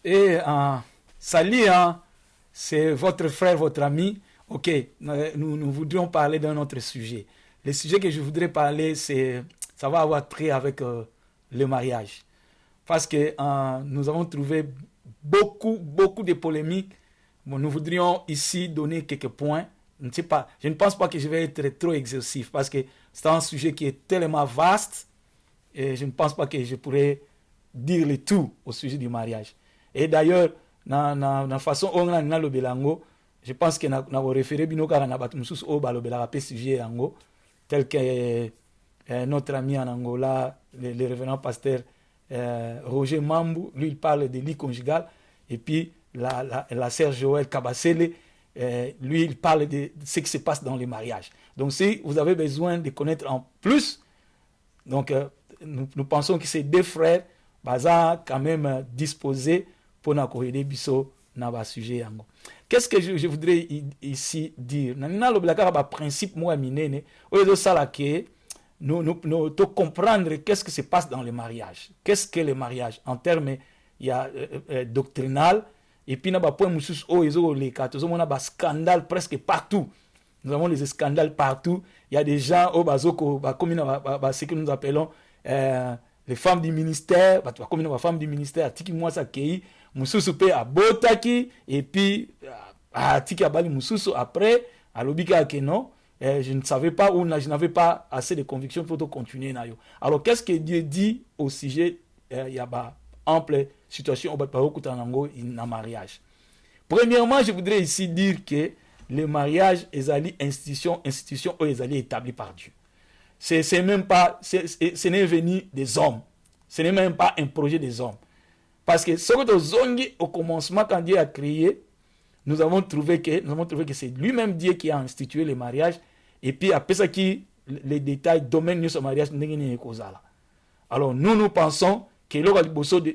Et salut, hein, c'est votre frère, votre ami. Ok, nous voudrions parler d'un autre sujet. Le sujet que je voudrais parler, ça va avoir trait avec le mariage. Parce que nous avons trouvé beaucoup de polémiques. Bon, nous voudrions ici donner quelques points. Je ne sais pas, je ne pense pas que je vais être trop exhaustif parce que c'est un sujet qui est tellement vaste et je ne pense pas que je pourrais dire le tout au sujet du mariage. Et d'ailleurs, dans la façon dont on a le belango, je pense que nous avons référé bino kaka na batu mususu o balobela pe sujet yango tel que notre ami en Angola, le révérend pasteur Roger Mambou, lui il parle de lit conjugal et puis la sœur Joël Kabasele, lui il parle de ce qui se passe dans les mariages. Donc si vous avez besoin de connaître en plus, donc nous pensons que ces deux frères baza quand même disposés pour nous corriger biso na ba sujet yango. Qu'est-ce que je voudrais ici dire? Nana lo blaka ba principe moi minene o zo sala ke nous comprendre qu'est-ce qui se passe dans le mariage. Qu'est-ce que le mariage en termes il y a doctrinal et puis na ba point musus o ezo le ka tozo mona ba scandale presque partout. Nous avons des scandales partout. Il y a des gens au bazoko comme ce que nous appelons les femmes du ministère, comme les femmes du ministère, tiki moi ça kei mususu pe abotaki et puis tiki abali mususu après alobika que non, je ne savais pas ou je n'avais pas assez de conviction pour continuer na yo. Alors qu'est-ce que Dieu dit au sujet il y a ba ample situation au bakutanango na mariage. Premièrement, je voudrais ici dire que le mariage est institution est établie par Dieu. C'est même pas, ce n'est venu des hommes. Ce n'est même pas un projet des hommes. Parce que ce que zongi au commencement, quand Dieu a créé, nous avons trouvé que c'est lui-même Dieu qui a institué le mariage. Et puis après ça, les détails domaine de ce mariage, alors nous pensons que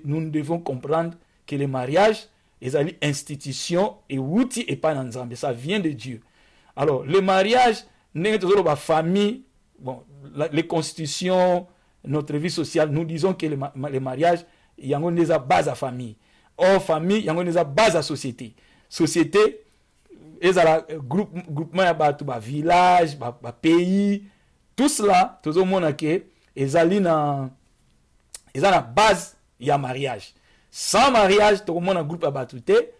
nous devons comprendre que le mariage est une institution et outil et pas dans ça vient de Dieu. Alors le mariage, la famille, bon, les constitutions, notre vie sociale, nous disons que le mariage, il y a une base à famille. Or, famille, il y a une base à société. Société, il y a un groupement, un village, un pays, tout cela, tout le monde qui est à la base, il y a mariage. Sans mariage, tout le monde a un groupe à battre.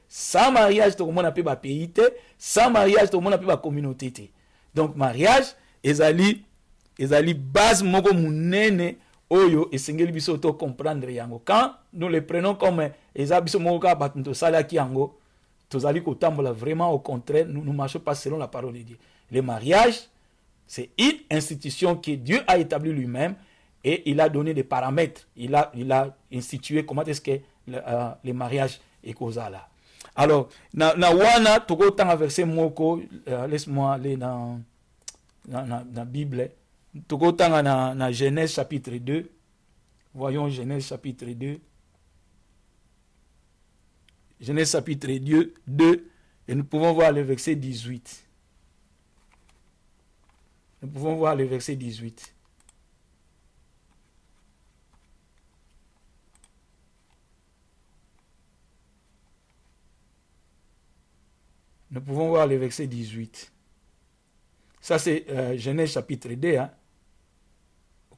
Sans mariage, tout le monde a un pays. Sans mariage, tout le monde a une communauté. Donc, mariage, ezali base moko munene oyo esengeli biso to comprendre yango. Quand nous le prenons comme eza biso moko ka batunto sala ki yango, tozali kotambola vraiment au contraire, nous ne marchons pas selon la parole de Dieu. Le mariage, c'est une institution que Dieu a établie lui-même et il a donné des paramètres. Il a institué comment est-ce que le mariage est causé là. Alors, na wana toko tanga verset moko, laisse-moi aller dans la Bible. Tokotanga na Genèse chapitre 2. Voyons Genèse chapitre 2. Genèse chapitre 2. Et nous pouvons voir le verset 18. Nous pouvons voir le verset 18. Nous pouvons voir le verset 18. Ça, c'est Genèse chapitre 2. Hein.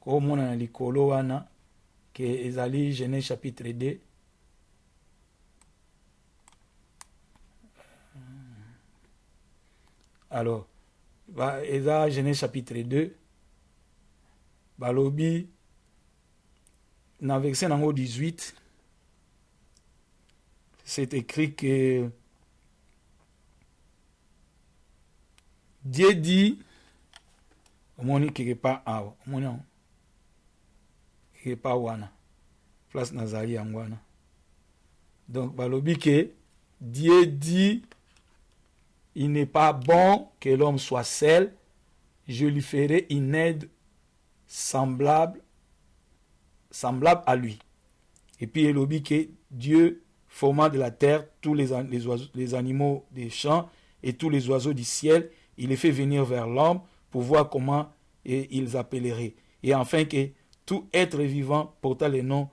Comme on a dit, que ezali Genèse chapitre 2. Alors, eza Genèse chapitre 2. Balobi, dans verset 18, c'est écrit que Dieu dit, omoni quelque part awa, omoni quelque part wana, place nazali yangwana. Donc balobi que Dieu dit, il n'est pas bon que l'homme soit seul, je lui ferai une aide semblable à lui. Et puis il dit que Dieu forma de la terre tous les animaux des champs et tous les oiseaux du ciel, il les fait venir vers l'homme pour voir comment ils appelleraient. Et enfin que tout être vivant porta le nom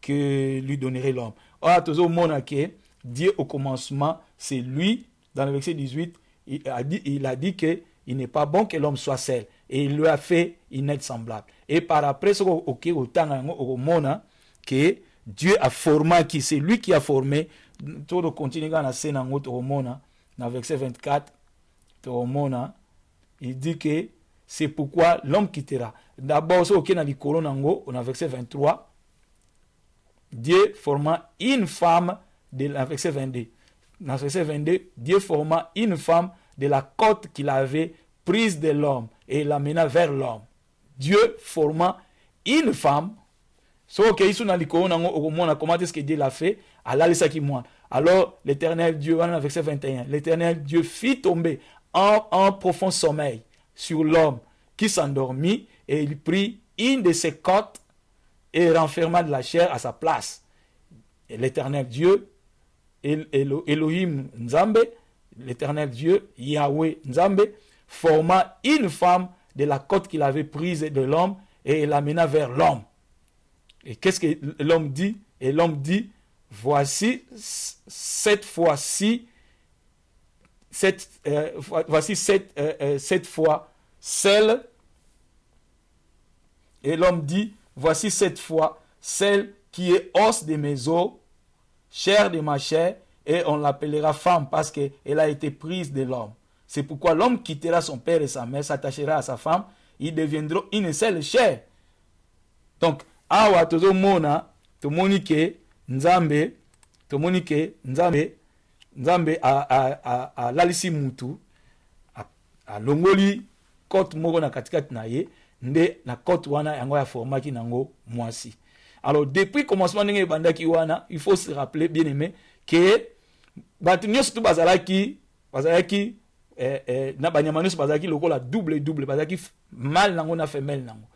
que lui donnerait l'homme. Or, toujours monarque, Dieu au commencement, c'est lui, dans le verset 18, il a dit que il n'est pas bon que l'homme soit seul. Et il lui a fait une aide semblable. Et par après, que Dieu a formé, qui c'est lui qui a formé, tout le continue dans la scène en haut, dans le verset 24, il dit que c'est pourquoi l'homme quittera. D'abord, dans le verset 23, Dieu forma une femme de la verset 22. Dans le verset 22, Dieu forma une femme de la côte qu'il avait prise de l'homme et l'amena vers l'homme. Dieu forma une femme. Comment est-ce que Dieu l'a fait? Alors l'éternel Dieu, dans le verset 21, l'éternel Dieu fit tomber un profond sommeil sur l'homme qui s'endormit et il prit une de ses côtes et renferma de la chair à sa place. Et l'éternel Dieu, Elohim Nzambe, l'éternel Dieu, Yahweh Nzambe, forma une femme de la côte qu'il avait prise de l'homme et l'amena vers l'homme. Et qu'est-ce que l'homme dit? Et l'homme dit, voici cette fois celle. Et l'homme dit, voici cette fois celle qui est os de mes os, chair de ma chair, et on l'appellera femme parce qu'elle a été prise de l'homme. C'est pourquoi l'homme quittera son père et sa mère, s'attachera à sa femme, ils deviendront une seule chair. Donc, awa tozomona tomonike Nzambe a lalisi mutu a longoli kote moko na katikati na ye nde na kote wana yango ya formaki nango mwasi. Alors depuis commencement ndenge bandaki wana, il faut se rappeler bien aimé que batu nyonso tu bazalaki na banyama nyonso bazalaki lokola double bazalaki mâle nango na femelle nango.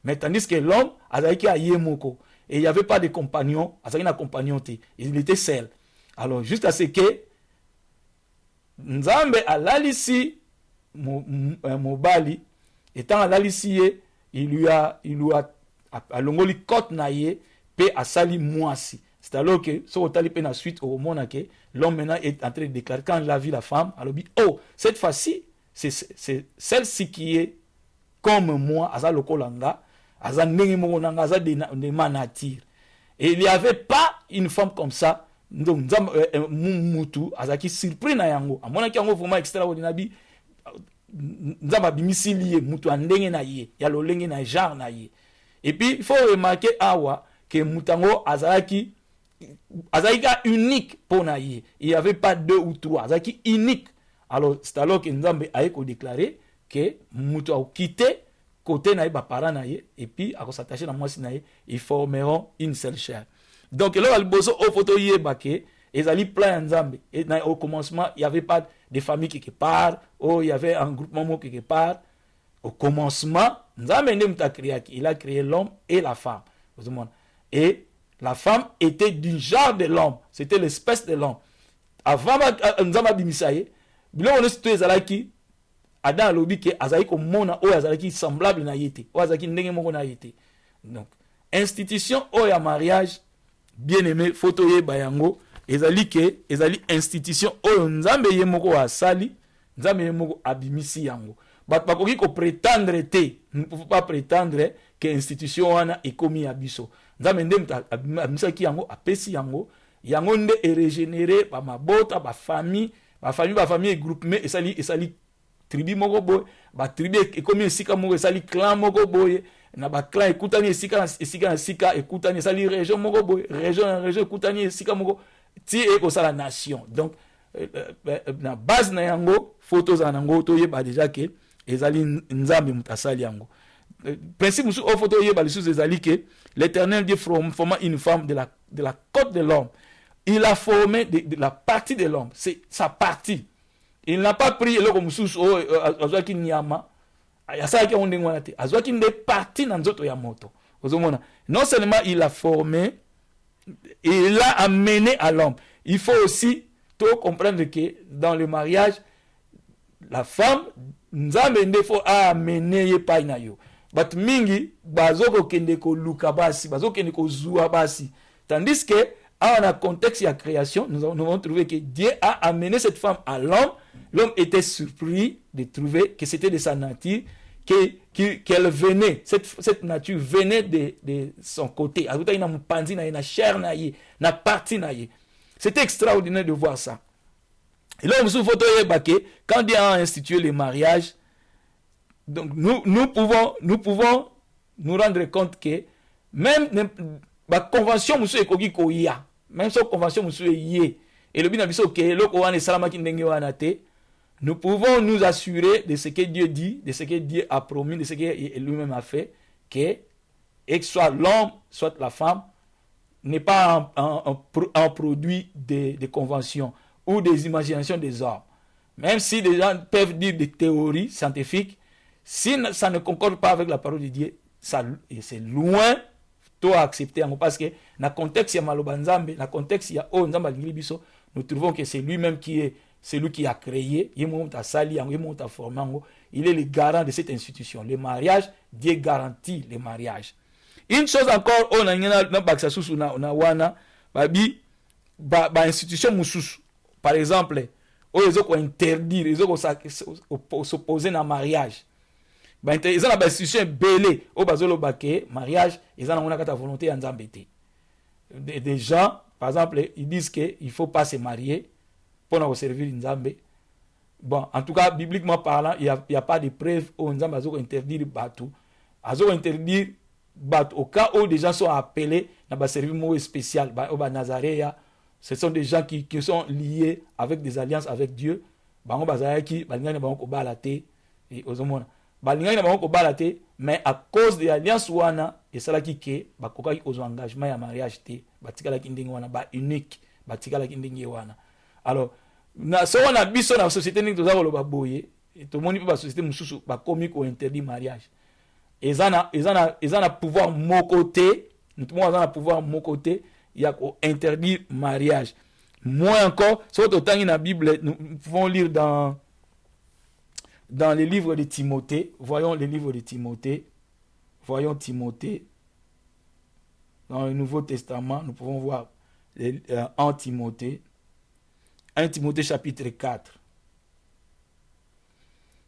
Mais tandis que l'homme azalaki a yemoko et il n'y avait pas de compagnon, azalaki na compagnon te, il était seul. Alors juste à ce que Nzambe a lalisi mobali étant a lalisi il lui a longoli kote na ye pe asali mwasi. C'est alors que so otali pe na suite au mona que l'homme maintenant est en train de déclarer quand il a vu la femme, alors dit oh cette fois-ci c'est celle-ci qui est comme moi asa lokolanga asa ndenge moko nanga asa de ma nature. Et il n'y avait pas une femme comme ça. Donc mutu azaki surpris na yango amona ki yango vraiment extraordinaire nzamba bimisili mutu andenge na ye ya lolenge na genre na ye. Et puis il faut remarquer awa que mutango azaki unique pour na ye. Il n'y avait pas deux ou trois, azaki unique. Alors c'est alors que Nzambe a déclaré que mutu a quitté côté na ye ba parents na ye et puis a s'attacher na mwasi na ye, ils formeront une seule chair. Donc là le bozo au photo yeba que ezali plein Nzambe et au commencement il y avait pas de famille quelque part, il y avait un groupement quelque part. Au commencement Nzambe il a créé l'homme et la femme. Et la femme était du genre de l'homme, c'était l'espèce de l'homme. Avant Nzambe bimisaye, bilo on est ezalaki Adam alobi ke azali ko mona o azalaki semblable na yete, o azalaki ndenge moko na yete. Donc institution o ya mariage bien aimé photo ye bayango ezali institution o Nzambe ye moko asali, Nzambe ye moko abimisi yango. Bat bakoki ko prétendre te, ne peut pas prétendre que institution wana ekomi ya biso. Nzambe ndem abimisa ki yango apesi yango nde e régénérer ba mabota ba famille groupement esali tribu moko boy, ba tribu ekomi esika moko esali clan moko boy, na ba clan ekutani esika ekutani esali région moko boy, région ekutani esika moko ti ekosala nation. Donc na base na yango photos anango to yeba déjà que ezali Nzambe mutasali yango. Principe musu o photo yeba lisusu ezali que l'Éternel Dieu forma une femme de la côte de l'homme. Il a formé de la partie de l'homme, c'est sa partie. Il n'a pas pris le comme sous azwaki nyama yasaki ondenge wana te, azwaki nde partie na nzoto ya moto. Ozomona, non seulement il a formé, il l'a amené à l'homme. Il faut aussi tout comprendre que dans le mariage la femme Nzambe nde faut amener ye pa na yo. But mingi bazoko kende ko luka basi, bazoko kende ko zuwa basi. Tandis que, dans le contexte de la création, nous avons trouvé que Dieu a amené cette femme à l'homme. L'homme était surpris de trouver que c'était de sa nature, qu'elle venait, cette nature venait de son côté. C'était extraordinaire de voir ça. Et là, quand Dieu a institué le mariage, donc nous pouvons nous rendre compte que même la convention, même si la convention, et le bien nous pouvons nous assurer de ce que Dieu dit, de ce que Dieu a promis, de ce que lui-même a fait, que soit l'homme, soit la femme, n'est pas un produit de convention ou des imaginations des hommes. Même si des gens peuvent dire des théories scientifiques, si ça ne concorde pas avec la parole de Dieu, c'est loin de accepter. Parce que dans le contexte, il y a Maloba Nzambe, dans le contexte, il y a nous trouvons que c'est lui-même qui est celui qui a créé, il est le garant de cette institution. Le mariage, Dieu garantit le mariage. Une chose encore, on a institution mususu. Par exemple, ils ont interdire, ils ont s'opposer dans le mariage. Ils ont une institution belée au bazolo baké mariage, ils ont une volonté en zambété. Des gens, par exemple, ils disent qu'il ne faut pas se marier pour nous servir Nzambe. Bon, en tout cas, bibliquement parlant, il n'y a pas de preuve où Nzambe a interdit Batou. Azo interdire Batou. Au cas où des gens sont appelés dans un service spécial, au Nazaréa, ce sont des gens qui sont liés avec des alliances avec Dieu. Mais à cause des alliances, et ça qui est aux engagements et mariage, unique. Alors, si on a vu dans la société, nous avons le baboye, et tout le monde peut la société interdit le mariage. Ils ont pouvoir mon côté, nous tout le monde a pouvoir mon côté, il y a interdire le mariage. Moi encore, sur le temps dans la Bible, nous pouvons lire dans les livres de Timothée. Voyons les livres de Timothée. Voyons Timothée. Dans le Nouveau Testament, nous pouvons voir en Timothée. 1 Timothée chapitre 4.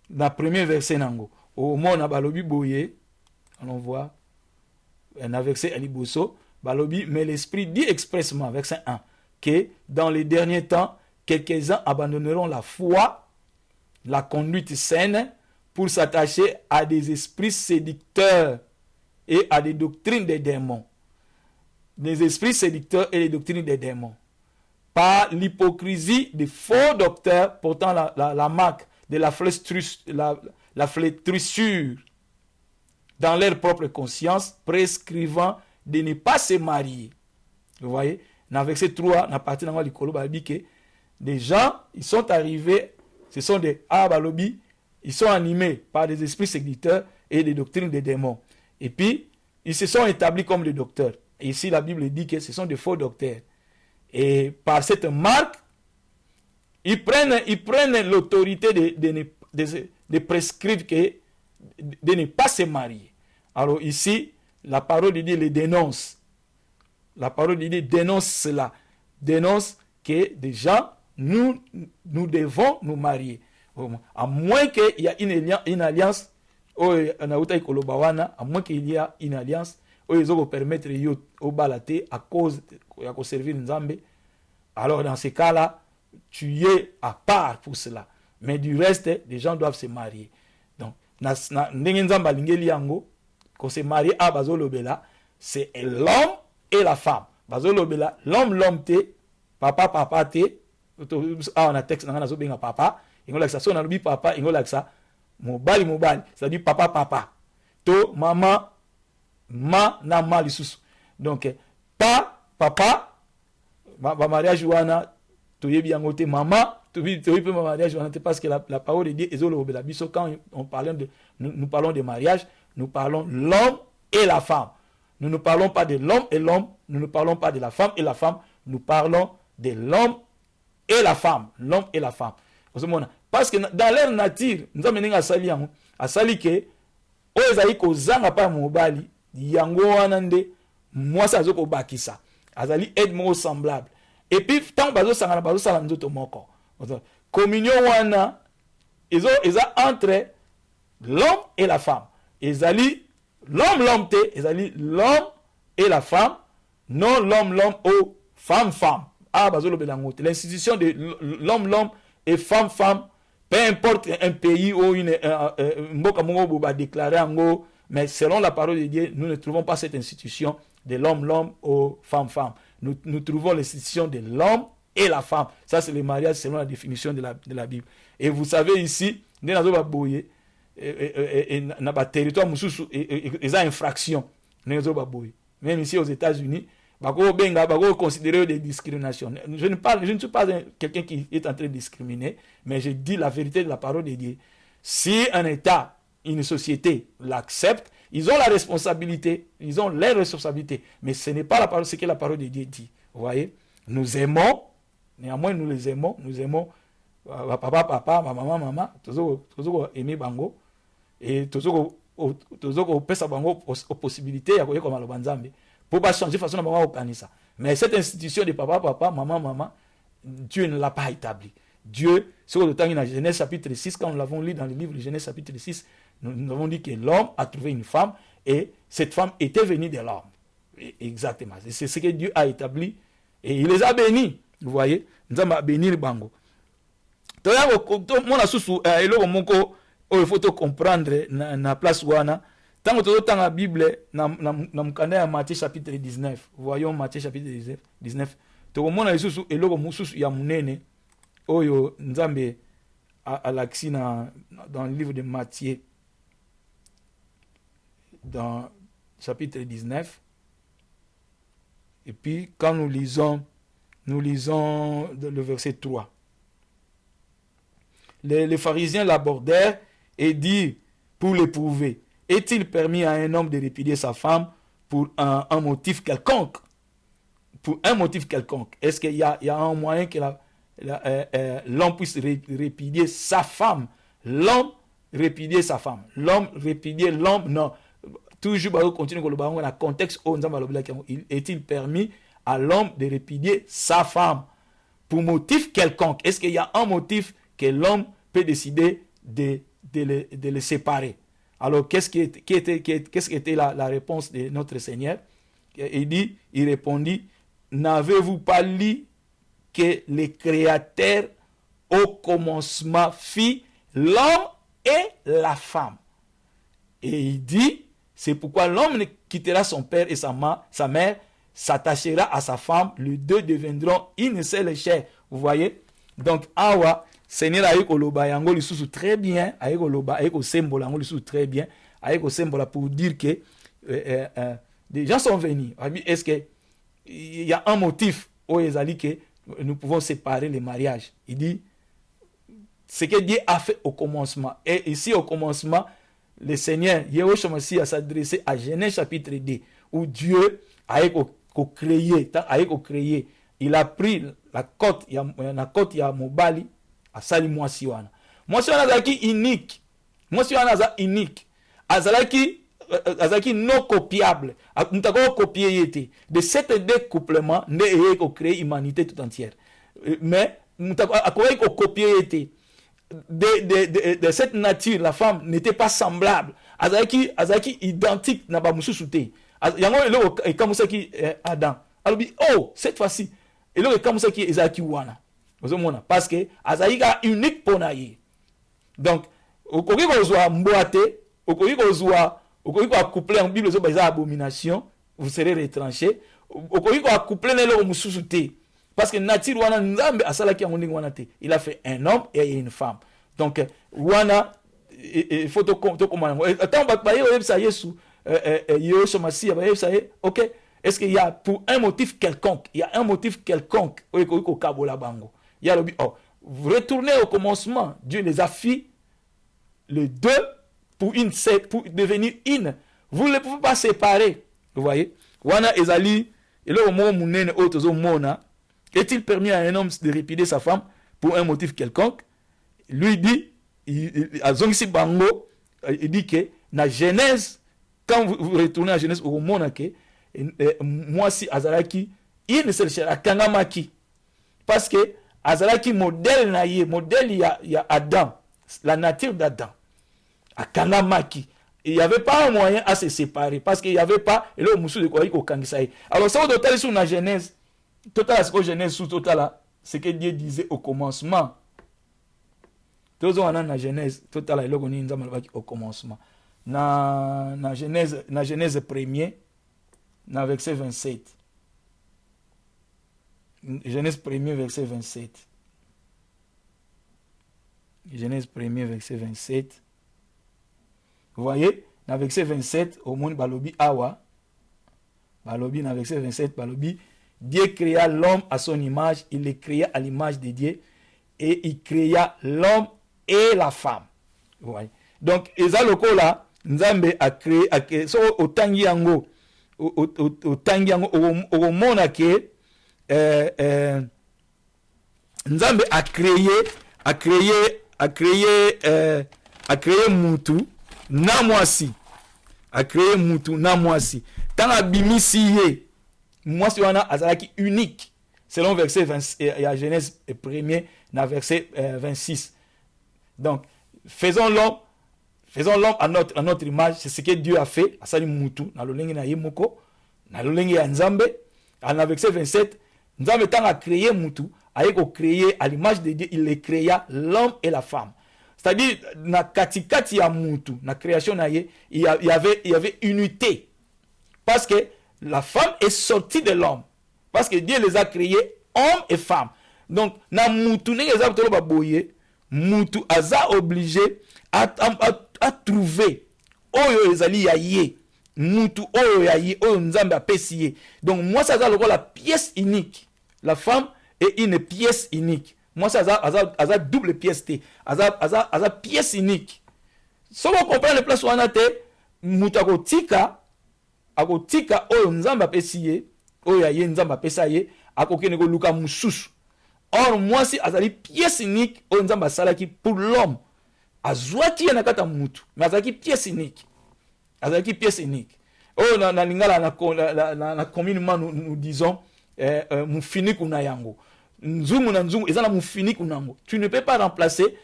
Dans le premier verset, au moment où balobi boye, on voit un verset aliboso, balobi, mais l'Esprit dit expressement, verset 1, que dans les derniers temps, quelques-uns abandonneront la foi, la conduite saine, pour s'attacher à des esprits séducteurs et à des doctrines des démons. Des esprits séducteurs et des doctrines des démons. Par l'hypocrisie des faux docteurs portant la marque de la flétrissure dans leur propre conscience, prescrivant de ne pas se marier. Vous voyez, dans le verset 3, dans la partie du Koloba, il dit que des gens, ils sont arrivés, ce sont des Abalobi, ils sont animés par des esprits séducteurs et des doctrines des démons. Et puis, ils se sont établis comme des docteurs. Et ici, la Bible dit que ce sont des faux docteurs. Et par cette marque, ils prennent l'autorité de prescrire de ne pas se marier. Alors ici, la parole de Dieu les dénonce. La parole de Dieu dénonce cela. Dénonce que déjà, nous devons nous marier. À moins qu'il y ait une alliance, à moins qu'il y ait une alliance, ils vont permettre au balaté à cause de servir Nzambe. Alors dans ce cas-là, tu es à part pour cela. Mais du reste, les gens doivent se marier. Donc, quand se marie à Bazolobela, c'est l'homme et la femme. Bazolobela, l'homme te, papa te, on a texte dans papa, il y a ça, on a le papa, il y a ça, mobile, c'est-à-dire papa. To, maman, na mal sous. Donc papa mariage wana to yebi yangote maman to yebi mariage wana parce que la parole de Dieu ezolo obela biso quand nous parlons de mariage, nous parlons l'homme et la femme. Nous ne parlons pas de l'homme et l'homme, nous ne parlons pas de la femme et la femme, nous parlons de l'homme et la femme, parce que dans leur nature nous avons asali que oezali kozanga pa mobali yango wana nde mwasi azoko bakisa azali aide moko semblable. Et puis tant bazosangana bazosala nzoto moko. Communion wana eza entre l'homme et la femme. Ezali l'homme te, ezali l'homme et la femme, non l'homme ou femme. Ah bazolo belango. L'institution de l'homme et femme, peu importe un pays ou une mboka mongo ba déclarer ango, mais selon la parole de Dieu, nous ne trouvons pas cette institution de l'homme ou femme. Nous trouvons l'institution de l'homme et la femme. Ça, c'est le mariage selon la définition de la Bible. Et vous savez ici, dans le territoire, il y a infraction. Même ici aux États-Unis, on considère des discriminations. Je ne suis pas quelqu'un qui est en train de discriminer, mais je dis la vérité de la parole de Dieu. Si un État, une société l'accepte, ils ont la responsabilité, ils ont les responsabilités, mais ce n'est pas la parole, ce que la parole de Dieu dit. Vous voyez, nous aimons, néanmoins nous les aimons, papa, maman, toujours aimer bango, et toujours pesa bango aux possibilités, à comme le banzambe, pour pas changer façon de bango ça. Mais cette institution de papa, maman, Dieu ne l'a pas établie. Dieu, sur le temps dans Genèse chapitre 6, quand nous l'avons lu dans le livre de Genèse chapitre 6, nous avons dit que l'homme a trouvé une femme et cette femme était venue de l'homme. Exactement. C'est ce que Dieu a établi et il les a bénis. Vous voyez, nous avons béni le bango. Il faut comprendre na place wana. Tant que dans la Bible, dans Matthieu chapitre 19, voyons Matthieu chapitre 19. Tout le monde a sous et logo mususu ya munene. Oyo nzambe à l'axina dans le livre de Matthieu, dans chapitre 19. Et puis quand nous lisons le verset 3. Les pharisiens l'abordèrent et dirent pour l'éprouver, est-il permis à un homme de répudier sa femme pour un motif quelconque? Pour un motif quelconque. Est-ce qu'il y a un moyen que l'homme puisse répudier sa femme? L'homme répudier sa femme. L'homme répudier l'homme, non. Toujours, continue dans le contexte où est-il permis à l'homme de répudier sa femme pour motif quelconque? Est-ce qu'il y a un motif que l'homme peut décider de les séparer? Alors, qu'est-ce qui était la réponse de notre Seigneur? Il répondit, n'avez-vous pas lu que le Créateur au commencement fit l'homme et la femme? Et il dit, c'est pourquoi l'homme quittera son père et sa mère, s'attachera à sa femme, les deux deviendront une seule chair. Vous voyez? Donc, awa, Seigneur aïe koloba yango lisusu très bien, aïe koloba, aïe ko symbole yango lisusu très bien, aïe ko symbole pour dire que des gens sont venus. Est-ce que il y a un motif où ils ont dit que nous pouvons séparer les mariages? Il dit ce que Dieu a fait au commencement. Et ici au commencement, le Seigneur Yeshua Messie a s'adressé à Genèse chapitre 2 où Dieu a créé, il a pris la côte ya mobali a sali mwasi wana. Mwasi wana azalaki unique. Azalaki non copiable. Mutako copier yete. De cette deux couplements, ne eye ko créer humanité tout entière. Mais mutako akoyi ko copier yete. De cette nature, la femme n'était pas semblable. Azalaki identique na ba mususu te. Yango elo ekamusaki Adam. Alobi oh cette fois-ci elo ekamusaki ezaki wana. Parce que azalika unique pour naïe. Donc okoki kozwa mboate, okoki kozwa coupler en Bible zo ba abomination, vous serez retranché. Okoki ko coupler na lo mususu te. Parce que nature wana nzambe asalaki yango ndingi wana te. Il a fait un homme et une femme. Donc wana il faut to comment attends ba yo ça Yesu Yeshua Messie ba ça OK. Est-ce qu'il y a pour un motif quelconque, il y a un motif quelconque au kabola bango. Il y a le oh, vous retournez au commencement, Dieu les a fait les deux pour devenir une. Vous ne pouvez pas séparer. Vous voyez? Wana ezali et le moment munene otozo mona, est-il permis à un homme de répudier sa femme pour un motif quelconque? Lui dit azongisi bango, il dit que na Genèse, quand vous retournez à Genèse au mona que moi si azalaki il ne se cherche à kangamaki parce que azalaki modèle na ye modèle ya Adam, la nature d'Adam à kangamaki. Il n'y avait pas un moyen à se séparer parce qu'il n'y avait pas et là musu de quoi il kangisaï. Alors ça total sur la Genèse total ce Genèse sous total ce que Dieu disait au commencement. Tous on a na Genèse total là on est au commencement. Na Genèse 1er na verset 27. Genèse 1er verset 27. Genèse 1er verset 27. Vous voyez, dans verset 27, au monde balobi awa. Balobi dans verset 27 balobi Dieu créa l'homme à son image, il les créa à l'image de Dieu et il créa l'homme et la femme. Vous voyez. Donc eza lokola Nzambe a créé so otangi yango otangi yango o mona ke Nzambe a créé mutu na mwasi. A créé mutu na mwasi. Tanga bimisi ye. Mwasi wana azalaki unique. Selon verset 20, il y a Genèse 1er na verset 26. Donc faisons l'homme à notre image, c'est ce que Dieu a fait. Asali mutu na lolenge na yemoko, na lolenge ya Nzambe. En verset 27, Nzambe tanga a créé mutu, a créé à l'image de Dieu, il les créa l'homme et la femme. C'est-à-dire na katikati ya mutu, na création na ye, il y avait unité. Parce que la femme est sortie de l'homme. Parce que Dieu les a créés hommes et femmes. Donc na mutu ne ezab tolo ba boye, mutu aza obligé à trouver oyo ezali ya ye mutu oyo ya ye oyo Nzambe apesi ye. Donc moi ça a la pièce unique. La femme est une pièce unique. Moi ça a double pièce t. Aza pièce unique. Si on comprend le place wana te mutu akotika oyo Nzambe apesi ye oyo ya ye Nzambe apesa ye akokene ko luka mususu. Or moi si azali pièce unique oyo Nzambe asalaki pour l'homme. Azwaki na kata mutu mais azaki pièce unique. Oh na lingala na communément nous disons mufiniku na yango nzungu na nzungu ezala mufiniku nango. Tu ne peux pas remplacer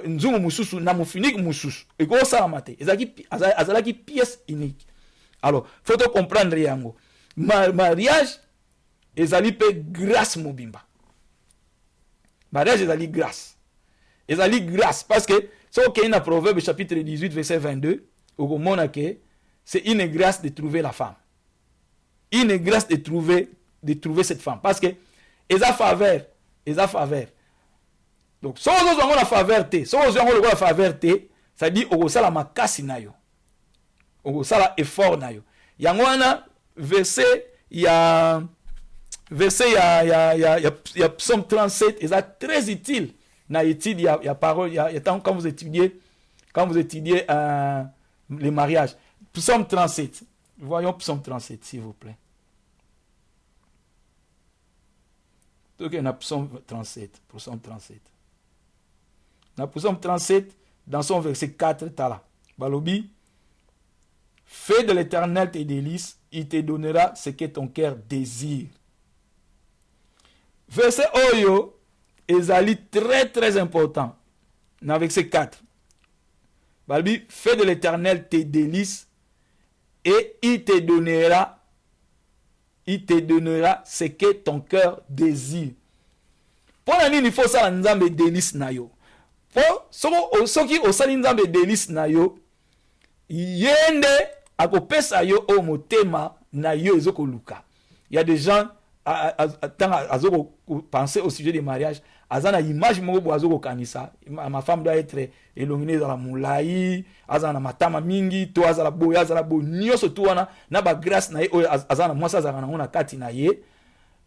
nzungu mususu na mufiniku mususu eko sala mate azalaki pièce unique. Alors faut comprendre yango mariage ezali pe grâce mobimba. Mariage ezali grâce parce que ce qu'il y a dans Proverbe chapitre 18 verset 22 au mona que c'est une grâce de trouver la femme. Une grâce de trouver cette femme parce que eza faveur. Donc si on a la faveur te, si on a la faveur te, ça dit au sala makasi na yo. Au sala effort na yo. Yango wana verset ya Psaume 37 eza très utile na étude ya parole ya quand vous étudiez les mariages. Psaume 37. Voyons Psaume 37 s'il vous plaît. Donc il y a Psaume 37. Dans Psaume 37, dans son verset 4, tala. Balobi, fais de l'Éternel tes délices, il te donnera ce que ton cœur désire. Verset Oyo, ezali très très important. Dans verset 4. Balobi, fais de l'Éternel tes délices, et il te donnera ce que ton cœur désire. Pour la il faut ça Nzambe délice na yo. Pour soki osali Nzambe délice na yo, yende akopesa yo o motema na yo ezokoluka. Il y a des gens azoko penser au sujet des mariages, azana image moko bo azoko kanisa. Ma femme doit être élongée dans la moulaï, azana matama mingi, to azala bo nyoso to wana na ba grâce na ye o azana mwasa azana ngona kati na ye.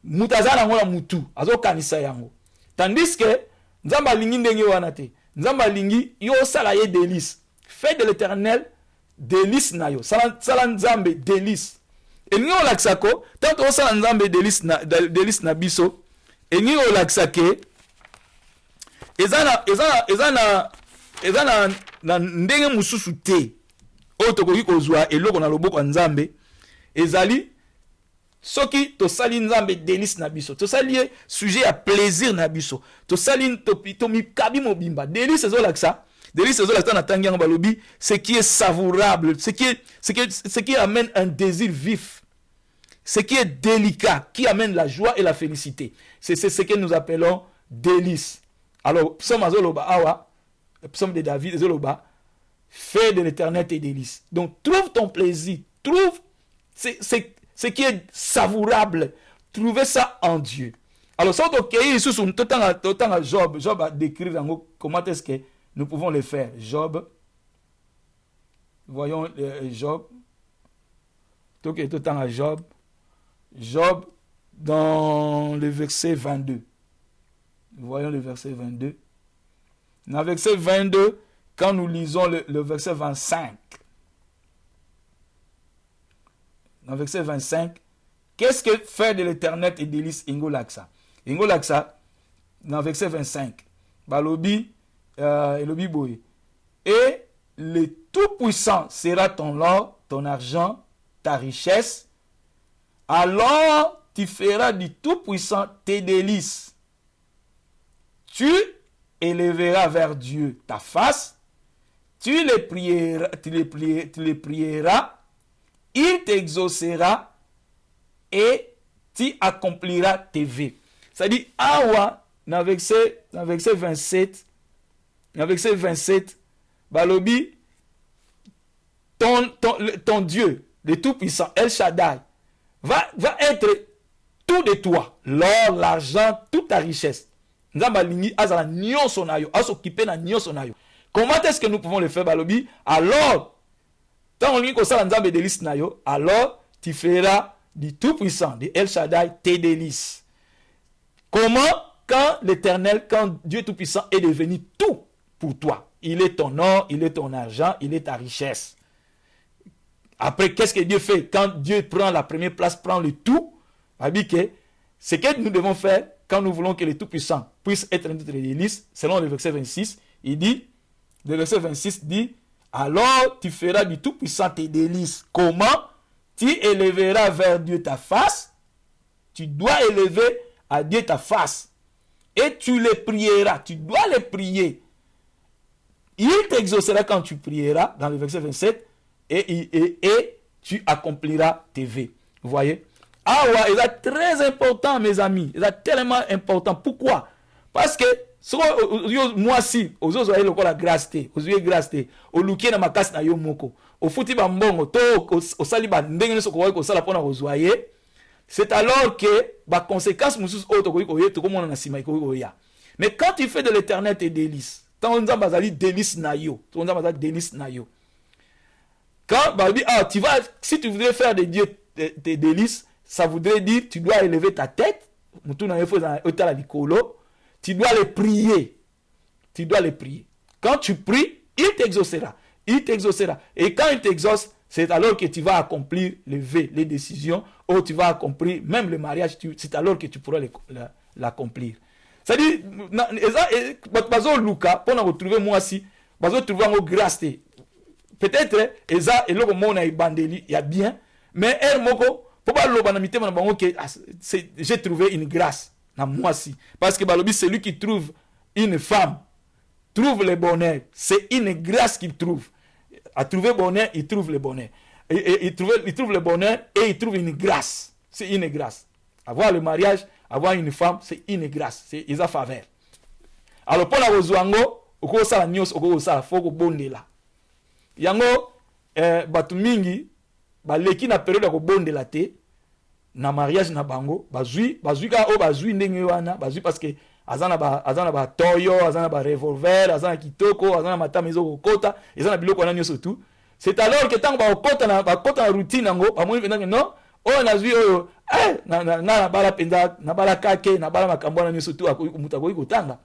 Mutazana ngona mutu azoko kanisa yango. Tandis que Nzamba lingi ndenge wana te. Nzamba lingi yo sala ye délice. Fais de l'Éternel délice na yo. Sala Nzambe délice. Et nous laksako, tant on sala Nzambe délice na biso, et nous laksake ezana na ndenge mususu te. O tokoki kozwa eloko na loboko Nzambe ezali soki tosali nzambe délice na biso, tosali sujet à plaisir na biso, tosali tomikabi mobimba, délice ezolakisa, délice ezolakisa na tangi yango balobi, ce qui est savourable, ce qui amène un désir vif, ce qui est délicat, qui amène la joie et la félicité. C'est ce que nous appelons délice. Alors, psaume azoloba awa, psaume de David azoloba, fais de l'éternel tes délices. Donc, trouve ton plaisir, trouve ce qui est savourable, trouvez ça en Dieu. Alors, si on a Job a décrit comment est-ce que nous pouvons le faire. Job, voyons Job, tout le temps à Job, Job dans le verset 22. Voyons le verset 22. Dans le verset 22, quand nous lisons le verset 25, dans le verset 25, qu'est-ce que faire de l'éternel et délice Ingo Laksa? Ingo Laksa, dans le verset 25, Balobi, Elobi Boy. Et le Tout-Puissant sera ton or, ton argent, ta richesse. Alors tu feras du Tout-Puissant tes délices. Tu élèveras vers Dieu ta face. Tu les prieras, il t'exaucera et tu accompliras tes vœux. C'est-à-dire, awa, dans verset 27, Balobi, ton Dieu, le Tout-Puissant, El Shaddai, va être tout de toi, l'or, l'argent, toute ta richesse. Comment est-ce que nous pouvons le faire, Balobi? Alors, alors tu feras du Tout-Puissant, de El Shaddai, tes délices. Comment? Quand l'Éternel, quand Dieu Tout-Puissant est devenu tout pour toi. Il est ton or, il est ton argent, il est ta richesse. Après, qu'est-ce que Dieu fait? Quand Dieu prend la première place, prend le tout, ce que nous devons faire quand nous voulons que le Tout-Puissant puisse être notre délice, selon le verset 26, il dit, le verset 26 dit, alors tu feras du Tout-Puissant tes délices. Comment? Tu élèveras vers Dieu ta face. Tu dois élever à Dieu ta face. Et tu les prieras. Tu dois les prier. Il t'exaucera quand tu prieras, dans le verset 27, et tu accompliras tes vœux. Vous voyez? Ah ouais, c'est très important, mes amis. C'est tellement important. Pourquoi? Parce que moi si aux autres la grâce aux grâce au luki na makasi na yo moko au futi ba mbongo to au sali ba ndenge so ko sala pona ozoyer, c'est alors que ba conséquences mususu auto ko yeto ko mona na sima ko ya. Mais quand tu fais de l'éternel tes délices, tant on bazali délices na yo, on bazali délices na yo. Quand babi tu vas, si tu voudrais faire de Dieu tes délices, ça voudrait dire tu dois élever ta tête, mutu na yefo za otala likolo. Tu dois les prier. Tu dois les prier. Quand tu pries, il t'exaucera. Il t'exaucera. Et quand il t'exauce, c'est alors que tu vas accomplir les vœux, les décisions, ou tu vas accomplir même le mariage. C'est alors que tu pourras l'accomplir. C'est-à-dire, Luca, pour nous retrouver moi aussi, trouver en grâce. Peut-être, Eza et l'autre monde il y a bien, mais elle moko, pour pas l'obanamité, j'ai trouvé une grâce. Moi aussi. Parce que Balobi, c'est lui qui trouve une femme, trouve le bonheur. C'est une grâce qu'il trouve. À trouver bonheur, il trouve le bonheur. Il trouve le bonheur et il trouve une grâce. C'est une grâce. Avoir le mariage, avoir une femme, c'est une grâce. C'est une faveur. Alors, pour la Rozuango, au cours de la news, au cours de la faut que bonde là. Yango, Batumingi, Baleki na période de bonde la te. Na mariage na bango bazui ndenge wana bazui parce que azana ba toyo azana ba revolver azana kitoko azana matamezo kokota azana biloko na nyoso tout. C'est alors que tant ba kokota na routine ngo ba moni pendant non o na zui oyo na bala penda na bala kake na bala makambo na nyoso tout muta ko ikotanga.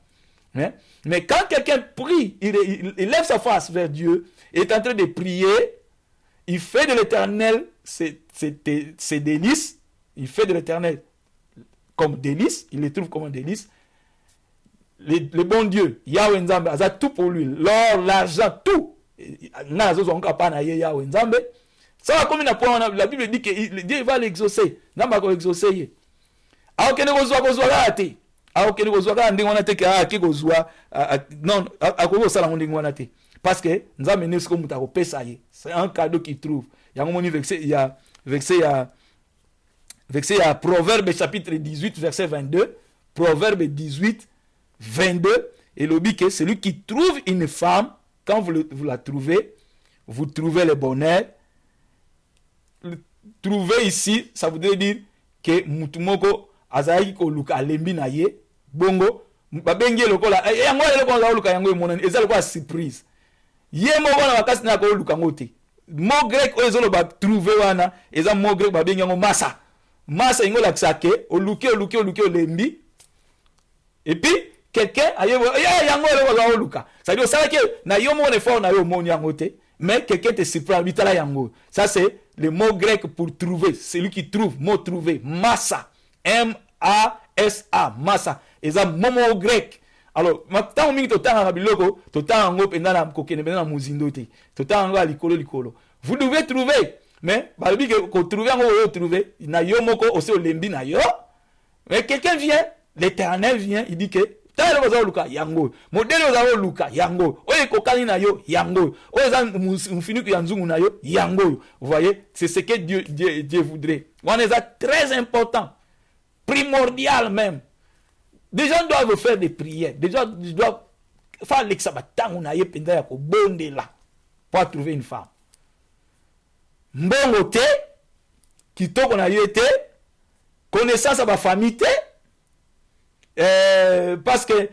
Mais quand quelqu'un prie, il lève sa face vers Dieu et est en train de prier, il fait de l'Éternel ses délices. Il fait de l'éternel comme délice, il les trouve comme un délice. Le bon Dieu, Yahweh Nzambe, a tout pour lui, l'or, l'argent, tout. Ça va comme la Bible dit que Dieu va l'exaucer. N'a pas l'exaucer. Alors que nous kozwa raté. Alors que nous kozwa ndingo na te ka ke kozwa non akoko sala ndingo na te. Parce que nous avons mené ce que nous avons pesa. C'est un cadeau qu'il trouve. Il y a un moment il y a Proverbe chapitre 18 verset 22. Proverbe 18 22 et le dit que celui qui trouve une femme, quand vous la trouvez, vous trouvez le bonheur. Trouver ici, ça voudrait dire que mutumoko azali ko luka lembi na ye bongo babengi lokola yango lokola luka yango monani ezali ko surprise ye moko na bakasi na ko luka ngote mo grec o ezolo ba trouver wana eza mo grec babengi yango masa ingo la ksake oluke lembi et puis quelqu'un ayebo yango lokola luka ça dit ça que na yo mo ne fort na yo moni yangote mais quelqu'un te surprend bitala yango ça c'est le mot grec pour trouver, celui qui trouve, mot trouver, massa, M-A-S-A, massa, et ça, mot grec. Alors, maintenant, on dit que vous devez trouver, mais, mais quelqu'un vient, l'Éternel vient, il dit que, yango modèle ozawo luka yango oye kokani na yo yango oza mfiniku ya nzungu na yo yango. Vous voyez, c'est ce que Dieu voudrait. On est très important, primordial même. Des gens doivent faire des prières, des gens doivent faire l'exabatang na ye penda ya ko bonde là pour trouver une femme. Mbongo te kitoko na yo te connaissance à ma famille te. Parce que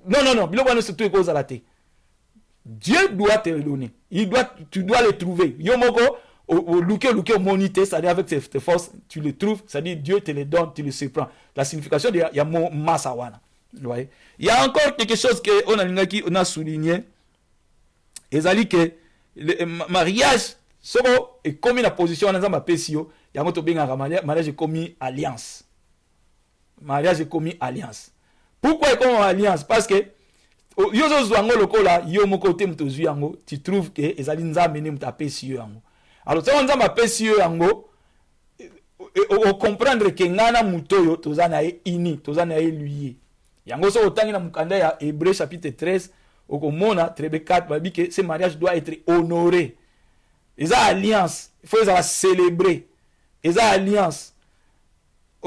non, Dieu doit te le donner. Tu dois le trouver. Yomoko luke monité, c'est-à-dire avec tes forces, tu le trouves, c'est-à-dire Dieu te le donne, tu le surprends. La signification de yamo masawana. Il y a encore quelque chose que on a souligné. Ezali que le mariage soko est commis la position dans ma pesio, yamoto benga mariage est commis alliance. Mariage est commis alliance. Pourquoi est commis alliance? Parce que tu trouves que ezali nzambe ne mutape siyo yango. Alors ça on nzamba pe siyo yango o comprendre que ngana mutoyo tozana e ini, tozana e lié. Yango so otangi na mukanda ya Hébreux chapitre 13 okomona trebe 4 babi que ce mariage doit être honoré. Eza alliance, il faut les célébrer. Eza alliance.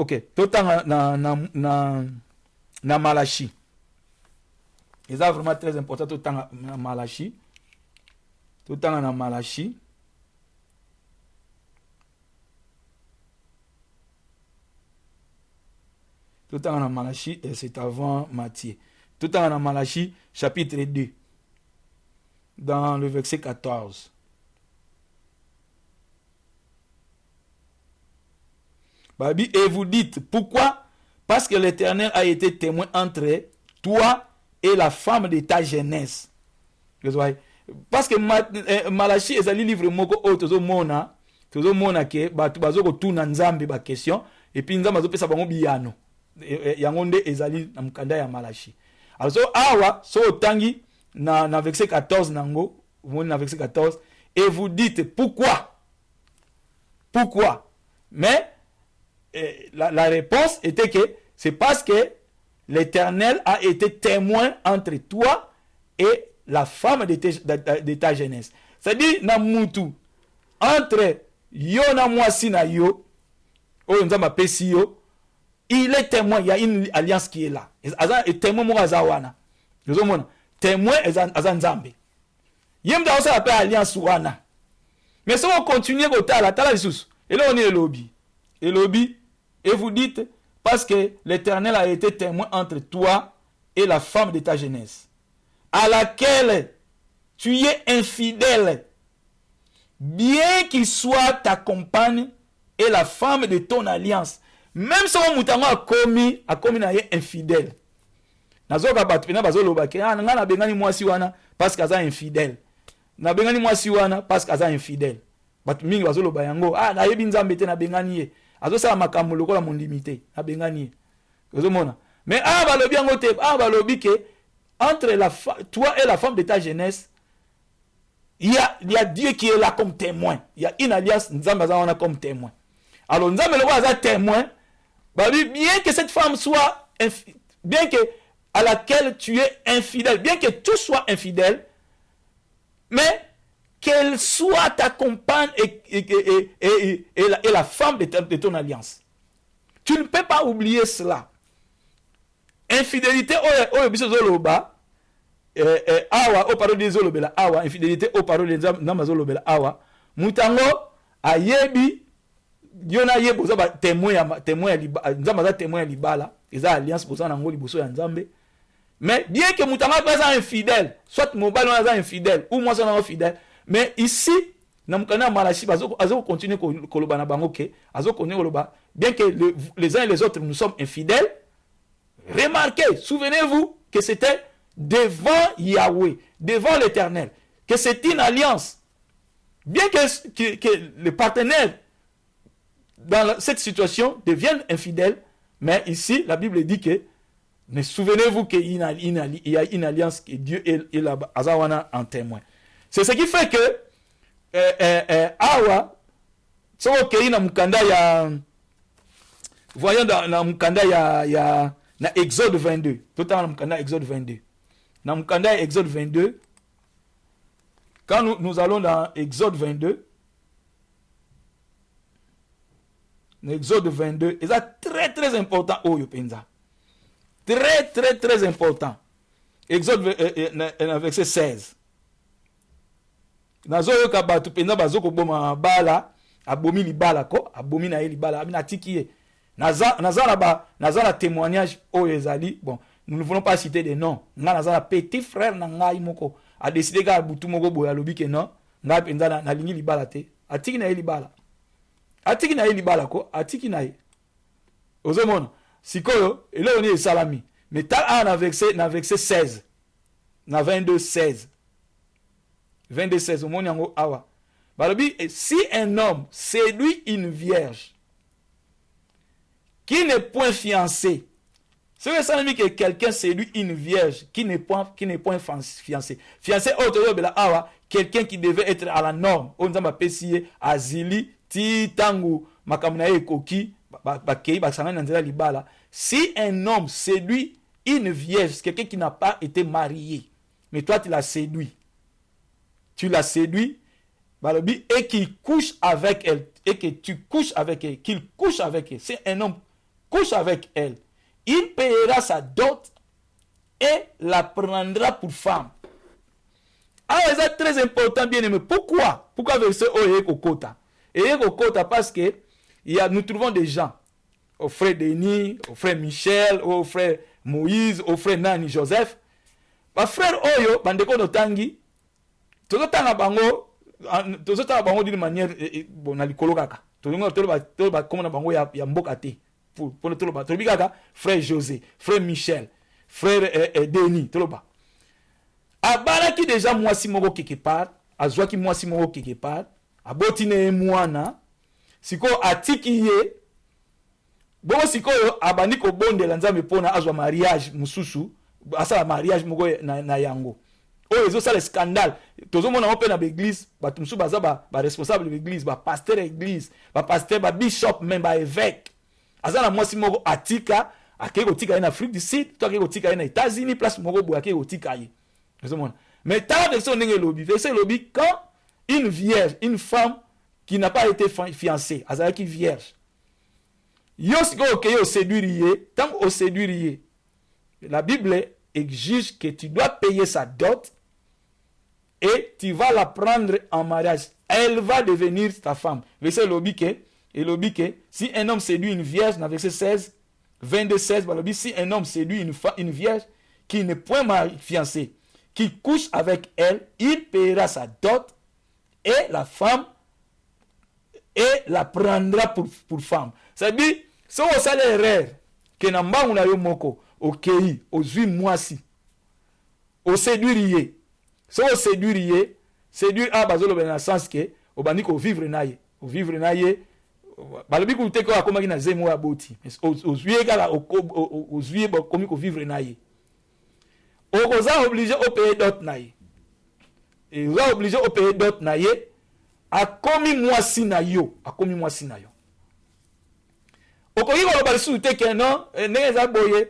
Ok, tout na Malachi. C'est vraiment très important tout na Malachi. Tout na Malachi. Tout na Malachi, et c'est avant Matthieu. Tout na Malachi, chapitre 2. Dans le verset 14. Et vous dites, pourquoi? Parce que l'Éternel a été témoin entre toi et la femme de ta jeunesse. Parce que Malachi est un livre moko o tozo mona ke batu bazoko tuna nzambe ba question et puis nzambe azo pesa bango biyano yango nde ezali na mukanda ya Malachi. Alors so awa so tangi na verset 14 nango, vous na verset 14 et vous dites pourquoi? Mais la réponse était que c'est parce que l'Éternel a été témoin entre toi et la femme de ta jeunesse. C'est-à-dire, na mutu, entre yo na mwasi na yo, oyo nzamba pesi yo, il est témoin, il y a une alliance qui est là. Et témoin mo azawana. Vous voyez, témoin azanzambe. Yemda osa appelle alliance wana. Mais si on continue à tala lisusu, et là on est le lobby. Et lobby, et vous dites, parce que l'Éternel a été témoin entre toi et la femme de ta jeunesse, à laquelle tu es infidèle, bien qu'il soit ta compagne et la femme de ton alliance. Même si on a commis infidèle. Nazoka batpena bazoloba ke nga na bengani mwasi wana parce que aza infidèle. Na bengani mwasi wana parce que aza infidèle. Bat mingi bazoloba yango na yebi nzambe te na bengani ye. Azosa makambo lokola mon limité na bengani ye. Ozomona. Mais balobi yango te balobi ke entre toi et la femme de ta jeunesse il y a Dieu qui est là comme témoin. Il y a une alliance, Nzambe a comme témoin. Alors, Nzambe le roi témoin, bien que cette femme soit, bien que à laquelle tu es infidèle, bien que tu sois infidèle, mais qu'elle soit ta compagne et la femme de ton alliance. Tu ne peux pas oublier cela. Infidélité, awa, parole des zolobela, awa, infidélité, parole des namazolobela, awa, mutango, ayebi, yona yebo, zaba témoin témoin libala, eza alliance pour ça, nango liboso ya nzambe. Mais bien que Moutanga soit infidèle, soit Mobile soit infidèle, ou moi soit infidèle, mais ici, Namukana Malachi, Azo continue Kolobana Bangoke, Azo continue Koloba, bien que les uns et les autres nous sommes infidèles, remarquez, souvenez-vous que c'était devant Yahweh, devant l'Éternel, que c'est une alliance. Bien que les partenaires dans cette situation deviennent infidèles, mais ici, la Bible dit que mais souvenez-vous qu'il y a une alliance que Dieu et la Azawana en témoin. C'est ce qui fait que Awa, so okay na mukanda ya voyons dans mukanda ya na Exode 22. Total na mukanda Exode 22. Na mukanda Exode 22. Quand nous allons dans Exode 22, Exode 22, c'est très très important au Yopenza. Très, très, très important. Exode verset 16. Nazoyo kabatu penda bazoko boma bala, abomi libala ko, abomi na libala, abina tikiye. Nazala témoignage au ezali. Bon, nous ne voulons pas citer des noms. Nazala petit frère na ngai moko a décidé ka butu moko boya lobi ke non, nga penda na lingi libala te. Atiki na libala. Atiki na libala ko, atiki na. Ozomona. Sikoyo, et là on est salami. Mais t'as un verset 16. Na 22, 16. 22, 16. Au monde yango awa. Balobi, si un homme séduit une vierge qui n'est point fiancée, c'est que ça veut dire que quelqu'un séduit une vierge qui n'est point fiancée. Fiancée, awa, quelqu'un qui devait être à la norme. On dit pesiye, azili, ti tangu, makamuna ekoki, si un homme séduit une vierge, quelqu'un qui n'a pas été marié, mais toi tu l'as séduit, et qu'il couche avec elle, et que tu couches avec elle, qu'il couche avec elle, si un homme couche avec elle, il paiera sa dot et la prendra pour femme. Ah, c'est très important, bien aimé. Pourquoi verset Oye Kokota? Et Kokota parce que nous trouvons des gens, au frère Denis, au frère Michel, au frère Moïse, au frère Nani Joseph. Ma frère Oyo, bandeko notangi, tozotanga bango d'une manière bon na likolo kaka. Toloba comme na bango ya mboka te. Pour toloba kaka frère José, frère Michel, frère Denis, toloba. Abalaki déjà mwasi moko quelque part, azwaki mwasi moko quelque part, abotine mwana, siko atiki ye. Bon sikoyo abani ko bondela nzambe pona azwa mariage mususu asa mariage moko na yango ezo ça le scandale tozo mona open na l'église batu musu baza ba responsable de l'église ba pasteur d'église ba pasteur ba bishop même ba évêque asa na mwasi moko atika akeko tika na Afrique du Sud to akeko tika na États-Unis place moko bo akeko tika ye tozo mona mais ta version ndenge lobby verset lobby quand une vierge une femme qui n'a pas été fiancée asa qui vierge la Bible exige que tu dois payer sa dot et tu vas la prendre en mariage. Elle va devenir ta femme. Verset lobique, si un homme séduit une vierge, dans verset 16, 22, 16, si un homme séduit une vierge qui n'est point fiancée, qui couche avec elle, il paiera sa dot et la femme et la prendra pour femme. C'est-à-dire, si on sait l'erreur, que namba on a eu moko, okei, ozui mwasi, o séduire, si on séduire à bazolo dans le sens que, au bandi ko vivre naye, balobi ko teko akoma kina zemo aboti, ozui kala ozui komi ko vivre naye, okoza obligé au payer dot naye. et vous êtes obligé de payer d'autres na ye a commis moi si na yo okoki koloba lisusu te ke non ndenge eza boye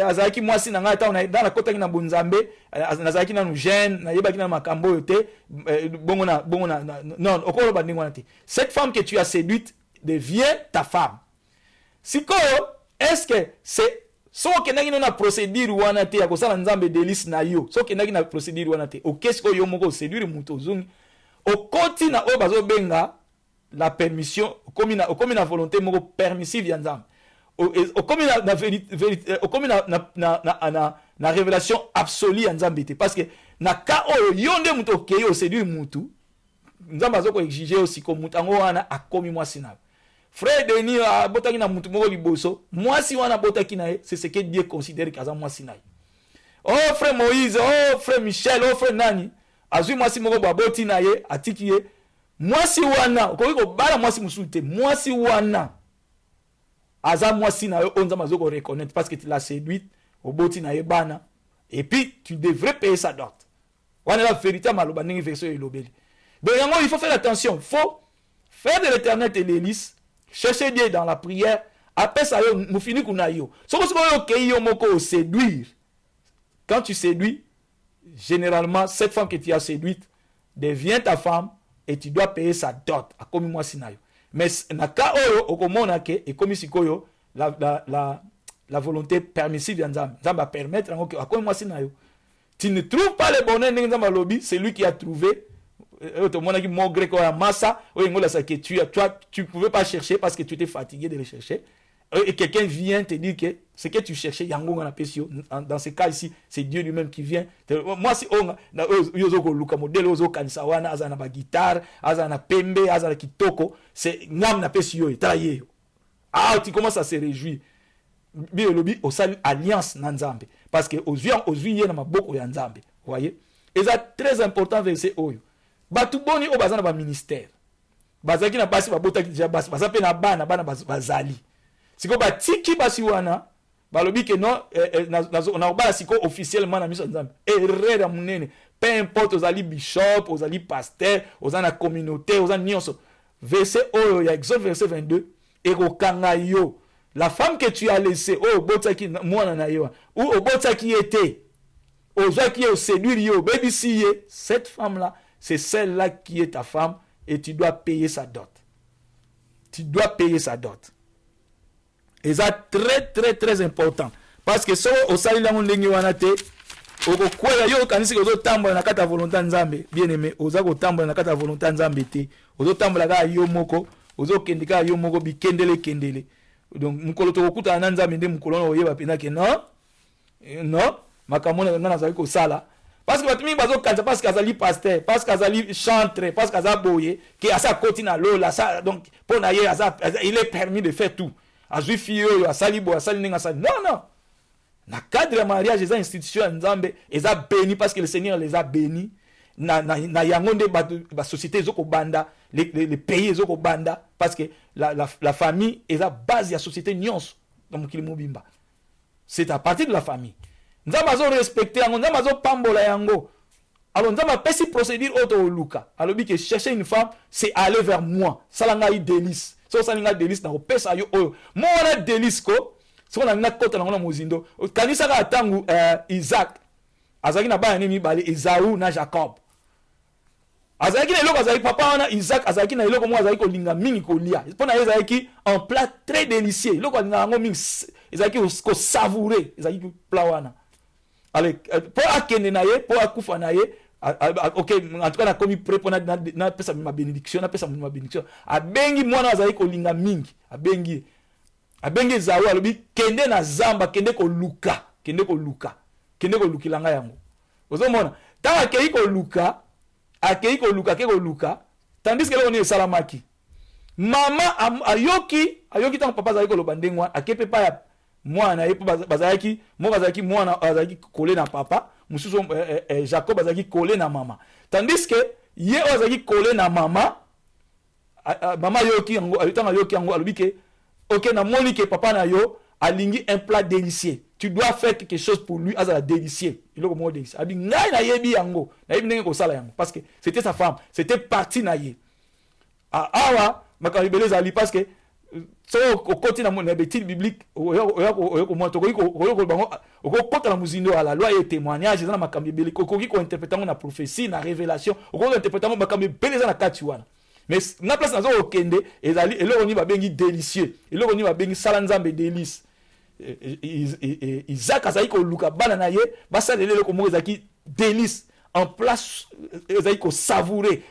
azalaki mwasi na ngai ata dans nakotaki na bonzambe nazalaki nanu jeune nayebaki na makambo oyo te bongo na non okoloba ndenge wana te. Cette femme que tu as séduite devient ta femme. Sikoyo est-ce que c'est so okendaki na procédure wana te ya kosala nzambe délice na yo, so okendaki na procédure wana te okesi ko yo moko oséduire mutu ozungi okoti na oyo bazobenga la permission, comme na volonté moko permissive ya nzambe, comme na vérité, comme na révélation absolue ya nzambe te, parce que na ka oyo yonde mutu okei o séduire mutu nzambe azoko exiger aussi ko mutu ango wana akomi mwasi na frère Denis abotaki na mutu moko liboso mwasi wana botaki na ye, c'est ce que Dieu considère kaza mwasi na ye. Oh frère Moïse, oh frère Michel, oh frère nani azui mwasi moko baboti na ye atiki ye mwasi wana okoki kobala mwasi mosusu te, mwasi wana aza mwasi na yo oyo nzambe azoko reconnaître parce que tu l'as séduite oboti na ye bana et puis tu devrais payer sa dot. Wana la vérité maloba ndenge version elobeli. Donc il faut faire attention, faut faire de l'éternel tes délices, chercher Dieu dans la prière, après ça yo mufini kuna yo. Soko soko yo kei yo moko séduire. Quand tu séduis, généralement cette femme que tu as séduite devient ta femme et tu dois payer sa dot à comme moi sinayo. Mais na ka oyo okomona ke et comme sikoyo la volonté permissive ya nzambe va permettre à comme moi sinayo. Tu ne trouves pas le bonheur nzamba lobby, c'est lui qui a trouvé to mona ki mo grec ya massa o ngola sa que tu pouvais pas chercher parce que tu étais fatigué de le chercher. Et quelqu'un vient te dire que ce que tu cherchais, dans ce cas ici, c'est Dieu lui-même qui vient. Moi, si on a modèle, kansawana, azana ba guitare, azana pembe, azana kitoko, c'est ngam na pesi yo etraye. Ah, tu commences à se réjouir. Biolobi au salut alliance na nzambe parce que aux yeux na maboko ya nzambe. Voyez? Et ça très important verset oyo. Batu boni o bazana ba ministère. Bazaki na basi ba botaki déjà basi, basape na bana bazali. Siko batiki basi wana balobi ke non na obala siko officiellement na miso nzambe erreur ya munene, peu importe ozali bishop ozali pasteur ozali na communauté ozali nyonso verset oyo ya Exode verset 22 ekokanga yo la femme que tu as laissée oyo botaki mwana na yo ou obotaki était ozaki yo séduire yo bebisi ye, cette femme là c'est celle-là qui est ta femme et tu dois payer sa dot. Tu dois payer sa dot. Et ça très important parce que so osali la ndenge wana te okokwela yo kanisi ko tambola na kata volonté nzambe bien aimé oza ko tambola na kata volonté nzambe te ozo tambola ka yo moko ozo kendika yo moko bikendele donc mukolo to kokuta na nzambe nde mukolo no oyeba pena ke non makamona ngana za ko sala parce que batumi bazo kanza parce que azali pasteur parce que azali chantre parce que azaboye que asa kotina lola ça donc pour na ye il est permis de faire tout. Azui fiyo asali bo asali ninga asali non na cadre de mariage les institutions nzambe eza béni parce que le Seigneur les a bénis na yangonde ba société zoko banda les pays zoko banda parce que la famille eza base ya société nyonso dans mokili mobimba, c'est à partir de la famille nzambe azo respecter yango nzambe azo pambola yango. Alors nzambe pesi procédure auto luka alobi que chercher une femme c'est aller vers moi salanga i délice. So salinga délice na opesa yo oyo mona délice ko so na nga kota na mozindo kanisa ka tangu Isaac azaki na bana nimi bale Esaü na Jacob azaki na eloko azaki papa wana Isaac azaki na eloko mo azaki ko linga mingi ko lia pona ezaki un plat très délicieux eloko na ngo mingi ezaki ko savourer ezaki plat wana allez pour akende na ye pour akufa na ye. Ok, en tout cas, on a commis prêt pour na pesa ma bénédiction, na pesa ma bénédiction. Abengi mwana azali ko linga mingi, abengi zawa lobi kende na zamba, kende ko luka, kende ko lukilanga yango. Ozo mona, ta akei ko luka, ke ko luka, tandis que là on est salamaki. Mama ayoki tant papa azali ko lobandengwa, akepe pa ya mwana yepo bazaki, mo bazaki mwana azali kolé na papa. Mususu Jacob azaki collé na mama tandis que ye azaki collé na mama mama yoki yango alitanga yoki yango alobi ke ok na moni ke papa na yo alingi un plat délicieux tu dois faire quelque chose pour lui, azala délicieux. Il est comme délicieux. Abi ngai na yebi yango, na yebi ndenge ko sala yango parce que c'était sa femme, c'était parti na ye. Ah awa makamibele zali parce que so au côté na mon bêtise biblique oyako mo to ko bango ko kota na muzindo ala loi et témoignage na makamibele ko ko interpréter na prophétie na révélation ko interpréter makamibele na kati wana. Mais na place na zo okende ezali eloko ni ba bengi délicieux, eloko ni ba bengi sala nzambe délice. Isaac azali ko luka bana na ye basalele eloko moko ezaki délice en place ezali ko savourer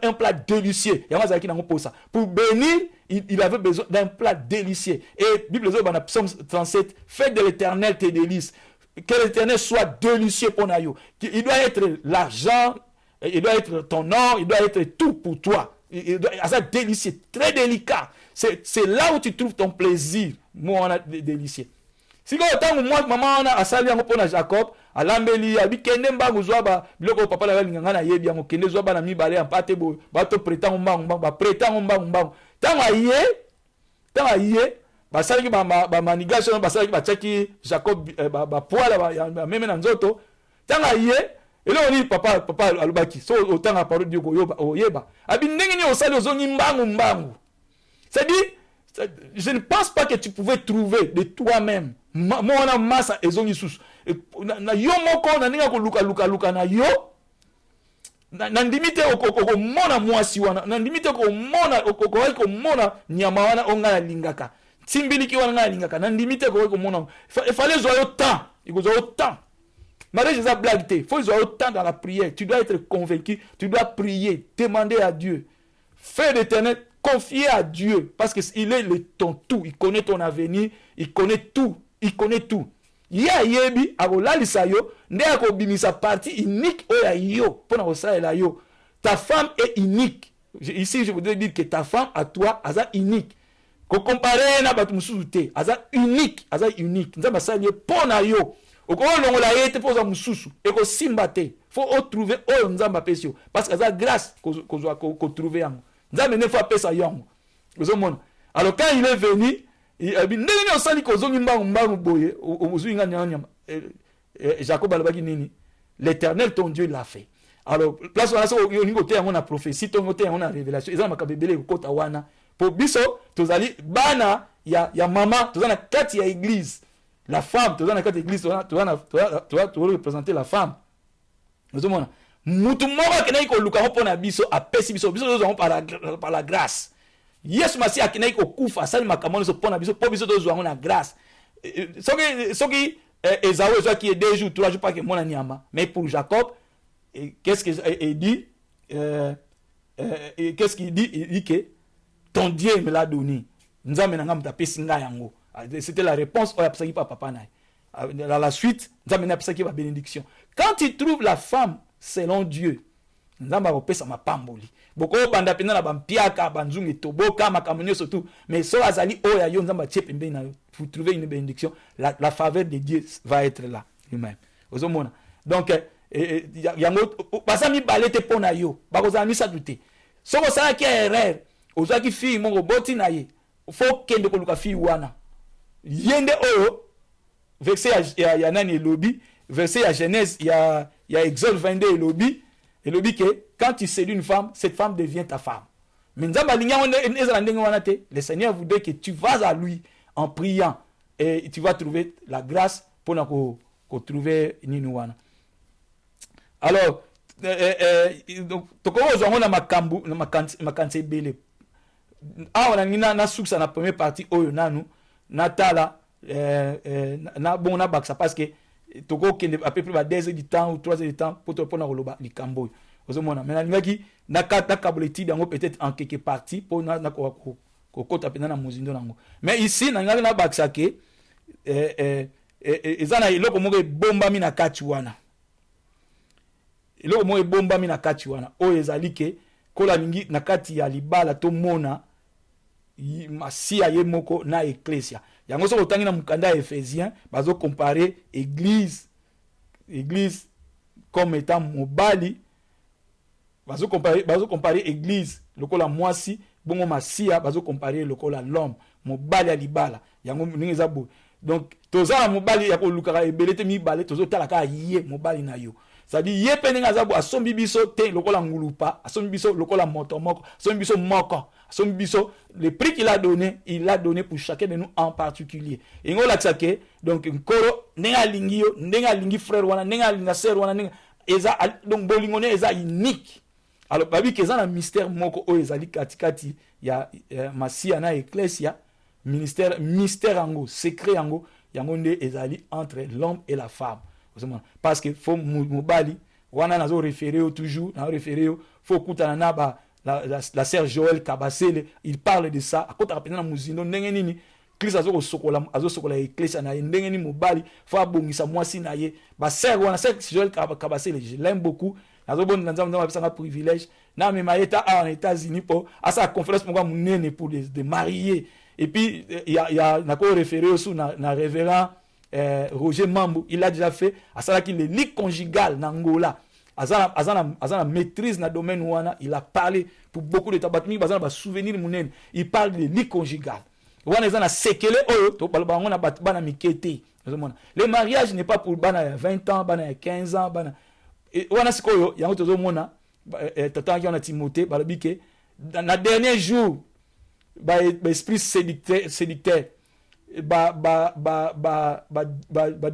un plat délicieux. Yama azali nango posa pour bénir. Il avait besoin d'un plat délicieux. Et Bible dit dans Psaume 37, fais de l'Éternel tes délices. Que l'Éternel soit délicieux pour nous. Il doit être l'argent, il doit être ton or, il doit être tout pour toi. Il doit être délicieux, très délicat. C'est là où tu trouves ton plaisir. Moi, on a délicieux. Si moi, maman, on a sali pour Jacob, à l'ambeli, à bikende mbangu zoaba, biloko papa la linganga na yebi yango kende zoaba na mibale en pate bo, bato prétend mbangu, ba prétend mbangu. Tanga yé, basali ba manigation, basali ba chaki Jacob ba poala ba meme na nzoto. Tanga yé, et là on dit papa alubaki, so otanga parole Dieu ko yeba. Abi ndenge ni osali ozongi mbangu. C'est-à-dire, je ne pense pas que tu pouvais trouver de toi-même. Moi on a massa ezongi sous. Na yo moko na ninga ko luka na yo. Na ndimite ko mona mwasi wana na ndimite ko mona nyama wana onga lingaka timbiliki wana lingaka na ndimite ko mona il fallait zoyo temps il faut zoyo temps mariage c'est blague té faut zoyo temps dans la prière, tu dois être convaincu, tu dois prier, demander à Dieu, faire l'Éternel, confier à Dieu parce que il est ton tout, il connaît ton avenir, il connaît tout. Ya yebi akolalisa yo nde akobimisa partie unique oya yo pona kosalela yo. Ta femme est unique. Ici je voudrais dire que ta femme à toi aza unique. Ko comparer na batu mususu te, aza unique. Nzamba sali pona yo. Oko longola yete poza mususu e ko simba te. Faut trouver oyo nzamba pesio parce que aza grâce ko trouver yango. Nzamba ne fa pesa yango. Vous mona. Alors quand il est venu ndenge osali kozongi mbangu boye ozuinga nyama Jacob alobaki nini, l'Éternel ton Dieu l'a fait. Alors place wana so ningo te yango na prophétie tongo te yango na révélation ezana makabebele kota wana po biso tozali bana ya mama tozana kati ya église, la femme tozana kati ya église tozana représenter la femme. Vous mona mutu moko kenai ko luka mpona biso apesi biso tozana par la grâce. Yesu masi akinai ko kufa sali makamoni so pona biso po biso tozwango na grâce. Soki Esaü qui est 2 jours 3 jours pas que mon nyama, mais pour Jacob qu'est-ce qu'il dit qu'est-ce qu'il dit? Il dit que ton Dieu me l'a donné. Nzambe na ngam tapesi nga yango. C'était la réponse au yapsaki pa papa na. Dans la suite nzambe na yapsaki ba bénédiction. Quand tu trouves la femme selon Dieu, nzamba kopesa mapamboli. Boko banda pena na bampiaka banzungi toboka makamunyo surtout, mais so azali oya yo nzamba tchepembe na pour trouver une bénédiction, la faveur de Dieu va être là lui-même. Ozomona. Donc yango basami balete pona yo, bakozami sa douter. Soko sala ki erreur, ozaki fille mongo boti na ye. Faut kende ko luka fille wana. Yende oyo verset ya nani elobi, verset ya Genèse ya Exode 22 elobi. Et le dit que quand tu séduis une femme, cette femme devient ta femme. Mais le Seigneur voudrait que tu vas à lui en priant et tu vas trouver la grâce pour nous trouver Ninouana. Alors, donc, on a ma cancer belé. Ah, on a na souksa na première partie, oyo nanu, natala, na bon na baksa parce que toko kende à peu près 2 heures du temps ou 3 heures du temps pour te prendre le likambo ozomona mais na ngaki na kata kaboleti dango peut-être en quelque partie pour na ko kota pena na muzindo nango mais ici na ngaki na baksake ezana iloko moko bombami na kati wana iloko moko bombami na kati wana o ezali ke kola ningi na kati ya libala to mona masia ye moko na ecclesia. Yango so otangi na mukanda Ephésiens bazo comparer église comme étant mobali, bazo comparer église lokola mwasi bongo masia bazo comparer lokola l'homme mobali ya libala. Yango ningi za bo Donc toza mobali ya ko lukaka ebelete mi balé tozo talaka yé mobali na yo. C'est-à-dire yé peninga azabo asombi biso te lokola ngulupa, asombi biso lokola moto moko, asombi biso moko, asombi biso le prix qu'il a donné pour chacun de nous en particulier. Et ngola tsake donc nkoro nenga lingi yo, nenga lingi frère wana, nenga linga sœur wana, nenga eza donc bolingone eza unique. Alors babi keza na mystère moko o ezali katikati ya masia na ecclesia, mystère ango, secret ango, yango nde ezali entre l'homme et la femme. Parce que faut mobali wana nazo référer toujours na référer faut kutana na ba la sœur Joël Kabasele, il parle de ça akota kapena na muzindo ndenge nini Christ azo sokola ecclesia na ndenge ni mobali faut abongisa mwasi na ye ba sœur wana sœur Joël Kabasele, je l'aime beaucoup nazo bon nzambe nzambe apesa privilège na me maeta en États-Unis pour à sa conférence pour munene pour de marier. Et puis il y a na ko référer aussi na révérend Roger Mambo, il a déjà fait à ça qu'il est lit conjugal n'Angola. Azana maîtrise na domaine wana, il a parlé pour beaucoup de tabatmi, bazana ba souvenir munen. Il parle de lit conjugal. Wana ezana sekele oyo to balba ngona bana mikete. Le mariage n'est pas pour bana 20 ans, bana 15 ans, bana wana sikoyo yango tozo mona tata qui on a Timothée balobike na dernier jour ba esprit séducteur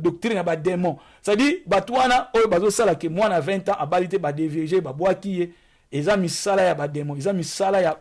doctrine ba démon. C'est-à-dire batwana oyo bazo sala ke mwana 20 ans abalite ba dévier ba boaki eza misala ya ba démon, eza misala ya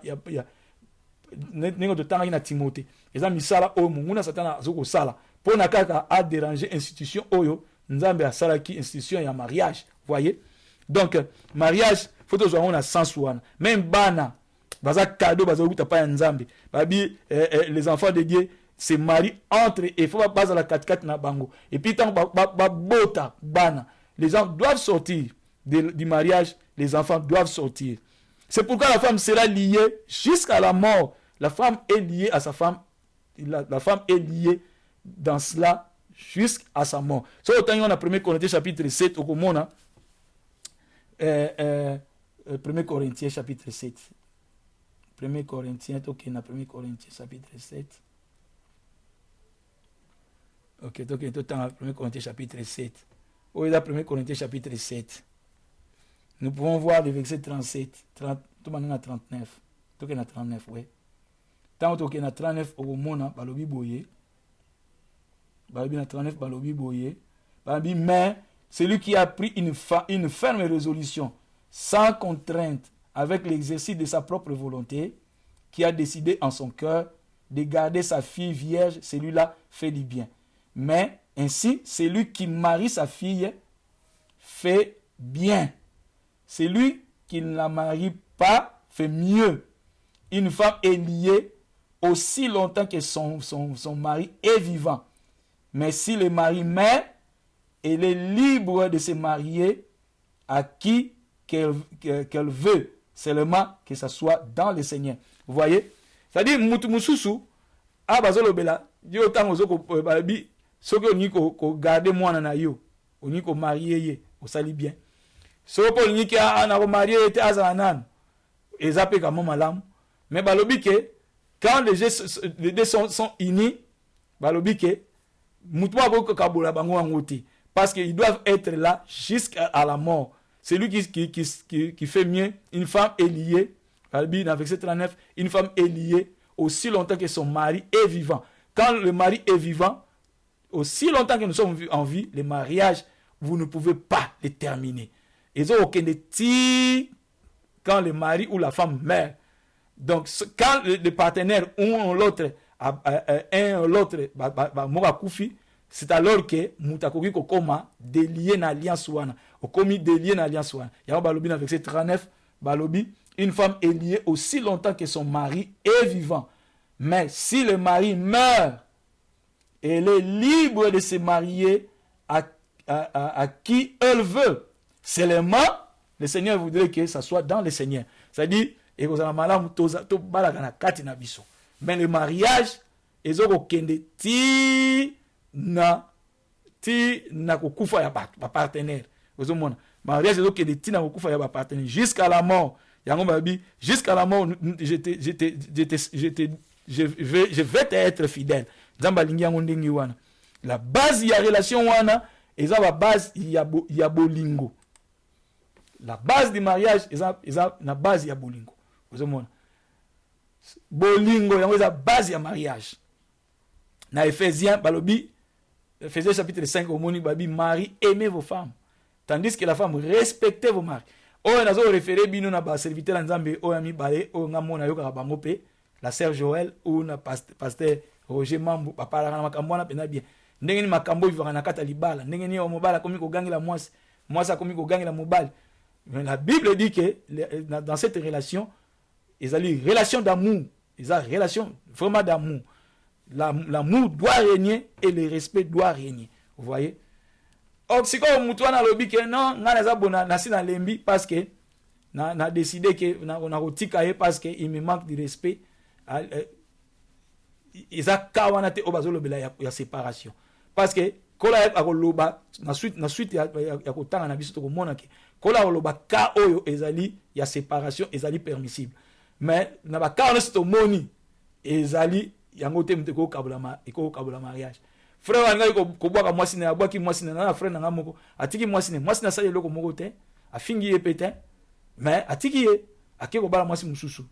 nengo de tanga na Timothée. Eza misala oyo munguna satana azoko sala pona kaka a déranger institution oyo nzambe asala ki institution ya mariage. Voyez? Donc mariage faut toujours on a sens wana. Même bana baza cadeau bazo kuta pa nzambe. Babi les enfants de Dieu se marient entre eux, il faut pas baser la 4-4 na bango. Et puis tant bota bana, les gens doivent sortir du mariage, les enfants doivent sortir. C'est pourquoi la femme sera liée jusqu'à la mort. La femme est liée à sa femme, la femme est liée dans cela jusqu'à sa mort. C'est autant on a 1 Corinthiens chapitre 7 au Komona 1 Corinthiens chapitre 7. 1 Corinthiens, ok, na 1 Corinthiens chapitre 7. Ok, donc tout dans 1 Corinthiens chapitre 7. Où est la 1 Corinthiens chapitre 7? Nous pouvons voir le verset 37, tout le monde a 39. Tout est 39, oui. Tant que na 39 au mona balobi boye. Balobi na 39 balobi boye. Balobi mais celui qui a pris une ferme résolution sans contrainte avec l'exercice de sa propre volonté, qui a décidé en son cœur de garder sa fille vierge, celui-là fait du bien. Mais ainsi, celui qui marie sa fille fait bien. Celui qui ne la marie pas fait mieux. Une femme est liée aussi longtemps que son mari est vivant. Mais si le mari meurt, elle est libre de se marier à qui qu'elle veut, seulement que ce soit dans le Seigneur. Vous voyez? C'est-à-dire, Moutoumoussousou, Abazolobela, Dieu tant aux autres, Balabi, ce que nous avons gardé moi na yo, on y a marié, on sali bien. Ce que nous avons marié était azanan, et zappé comme malam. Mais balobi que quand les deux sont unis, balobi que moutoua boko kabola bango angoti, parce qu'ils doivent être là jusqu'à la mort. Celui qui fait mieux, une femme est liée, balobi dans verset 39, une femme est liée aussi longtemps que son mari est vivant. Quand le mari est vivant, aussi longtemps que nous sommes en vie, le mariage, vous ne pouvez pas le terminer. Ils ont aucun petit quand le mari ou la femme meurt. Donc, quand le partenaire ou l'autre, un ou l'autre, c'est alors que Moutakoki Kokoma délié na alliance wana. Okomi délié na alliance wana. Y'a balobi na verset 39, balobi, une femme est liée aussi longtemps que son mari est vivant. Mais si le mari meurt, elle est libre de se marier à qui elle veut. Seulement, le Seigneur voudrait que ça soit dans le Seigneur. C'est-à-dire, mais le mariage, ils ont aucun na kokufa ya partenaire. Vous avez mariage, ils ont aucun na kokufa ya partenaire jusqu'à la mort. Jusqu'à la mort, je vais te être fidèle. La base il y a relation wana et ça la base il y a bolingo. La base du mariage eza na base il y a bolingo. Vous voyez bolingo yango eza base ya mariage. Na Ephésiens balobi Ephésiens chapitre 5 au moni babi mari aimez vos femmes tandis que la femme respectez vos maris. Oyo nazo référer bino na ba serviteur nzambe oyo mi balé oyo ngamona yoka bango pe la sœur Joël ou na pasteur Roger Mambu papa na makambo na pena bien. Ndenge ni makambo vivaka na kata libala ndenge ni mobala komi ko gangela mwasi akomi ko gangela mobali. Mais la Bible dit que dans cette relation ils ont une relation d'amour, ils ont une relation vraiment d'amour. L'amour doit régner et le respect doit régner. Vous voyez? Donc si comme mutuana lobi que non nga naza bona nasi na lembi parce que na décidé que na rotika parce que il me manque de respect. Ils a kawana te obazo lobela ya séparation. Parce que kola akoloba na suite ya kotanga na biso to komona ke kola akoloba ka oyo ezali ya séparation ezali permissible. Mais na ba ka on est moni ezali yango te mteko kabula mariage. Frère wanga ko bwaka mwasi na bwaki mwasi na frère na ngamoko atiki mwasi na sali loko moko te afingi ye pete mais atiki ye akeko bala mwasi mususu.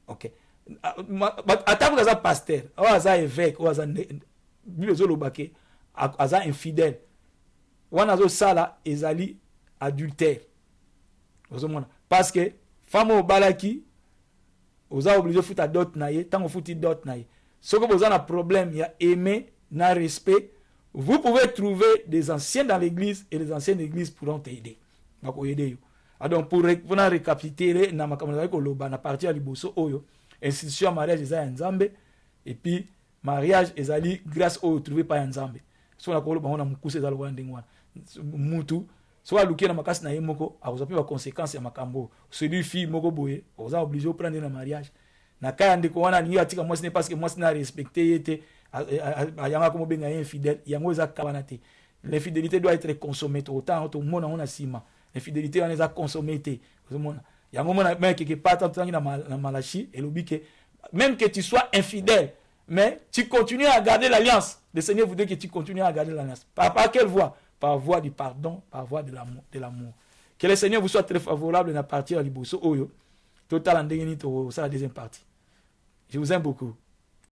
OK. Atabu za pasteur, ou za évêque, ou za bilozo lobake, aza infidèle. Wana zo sala ezali adultère. Parce que femme au balaki oza obligé futa dot na ye, tant futi dot na ye. Ce que vous avez un problème, il y a aimer, na respect. Vous pouvez trouver des anciens dans l'église et les anciens de l'église pourront t'aider. Donc pour récapituler, na makamana ko loba na partir liboso oyo. Institution mariage ezali nzambe et puis mariage ezali grâce au trouvé par nzambe so na kolo bango na mukuse ezali kwa ndengwana mutu so aluki na makasi na yemoko akozapi ba conséquences ya makambo celui fille moko boye oza obligé de prendre na mariage na kaya ndeko wana ni atika mwasi ne parce que mwasi na respecter yete ayanga comme benga infidèle yango eza kabana te. L'infidélité doit être consommée autant to mona on a sima l'infidélité on eza consommée te mona. Il y a un moment qui est pas tant dans Malachi et l'oubli que même que tu sois infidèle, mais tu continues à garder l'alliance. Le Seigneur voudrait que tu continues à garder l'alliance. Par quelle voie? Par voie du pardon, par voie de l'amour. Que le Seigneur vous soit très favorable à partir à l'Iboso Oyo. Total en dernier, c'est la deuxième partie. Je vous aime beaucoup.